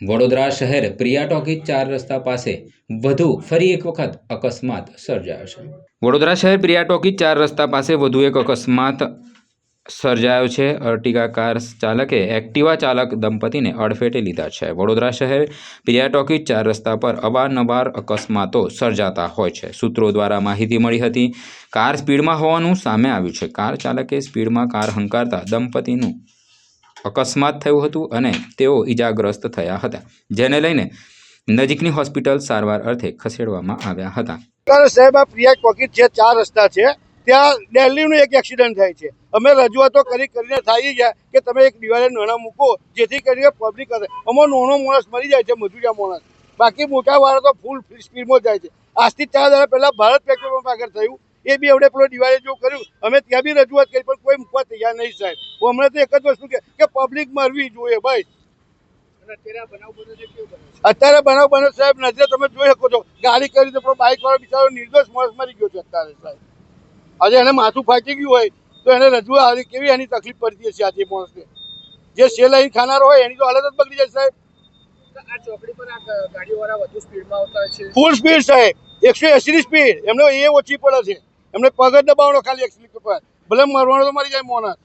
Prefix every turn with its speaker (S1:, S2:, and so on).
S1: વડોદરા શહેર પ્રિયા ટોકીઝ 4 રસ્તા પાસે વધુ ફરી એક વખત અકસ્માત સર્જાયો છે। વડોદરા શહેર પ્રિયા ટોકીઝ 4 રસ્તા પાસે વધુ એક અકસ્માત સર્જાયો છે। અર્ટિગા કાર ચાલકે એક્ટિવા ચાલક દંપતીને અડફેટે લીધા છે। વડોદરા શહેર પ્રિયા ટોકીઝ 4 રસ્તા પર અવારનવાર અકસ્માતો સર્જાતા હોય છે। સૂત્રો દ્વારા માહિતી મળી હતી। કાર સ્પીડમાં હોવાનું સામે આવ્યું છે। કાર ચાલકે સ્પીડમાં કાર હંકારતા દંપતીનું અકસ્માત થયું હતું અને તેઓ ઈજાગ્રસ્ત થયા હતા, જેને લઈને નજીકની હોસ્પિટલ સારવાર અર્થે ખસેડવામાં આવ્યા હતા।
S2: સાહેબ, આ પ્રિયા ટોકીઝ જે 4 રસ્તા છે ત્યાં દિલ્હીનું એક એક્સિડન્ટ થાય છે। અમે રજૂઆતો કરીને થઈ ગયા કે તમે એક ડિવાઈડર નાના મૂકો જેથી કરીને પબ્લિક કરે। આમાં નાનો માણસ મરી જાય છે, મજૂરિયા માણસ, બાકી મોટા વાળા તો ફૂલ સ્પીડમાં જાય છે। આજથી 4 દાડા પહેલા ભારત પેટ્રોલ પંપ આગળ થયું, એ બી એવડે પેલો ડિવાઈડર જેવું કર્યું। અમે ત્યાં બી રજૂઆત કરી પણ કોઈ મૂકવા તૈયાર નહીં સાહેબ। હમણાં તો એક જ વસ્તુ કે પબ્લિક મરવી જોઈએ ભાઈ। અત્યારે બનાવ બને સાહેબ, નજરે તમે જોઈ શકો છો, ગાડી કરી તો બાઇક વાળો બિચારો નિર્દોષ માણસ મરી ગયો છે અત્યારે સાહેબ। આજે એને માથું ફાટી ગયું હોય તો એને રજૂઆત કેવી એની તકલીફ પડતી હશે આજે માણસને, જે સેલાઈ ખાનારો હોય એની તો હાલત જ બગડી જાય સાહેબ।
S3: આ ચોકડી પર આ ગાડીવાળા વધુ સ્પીડમાં આવતા હોય છે,
S2: ફૂલ સ્પીડ સાહેબ, 180 ની સ્પીડ, એમને એ ઓછી પડે છે, એમને પગ જ દબાવવાનો ખાલી 180 પર, ભલે મરવાનો તો મરી જાય માણસ।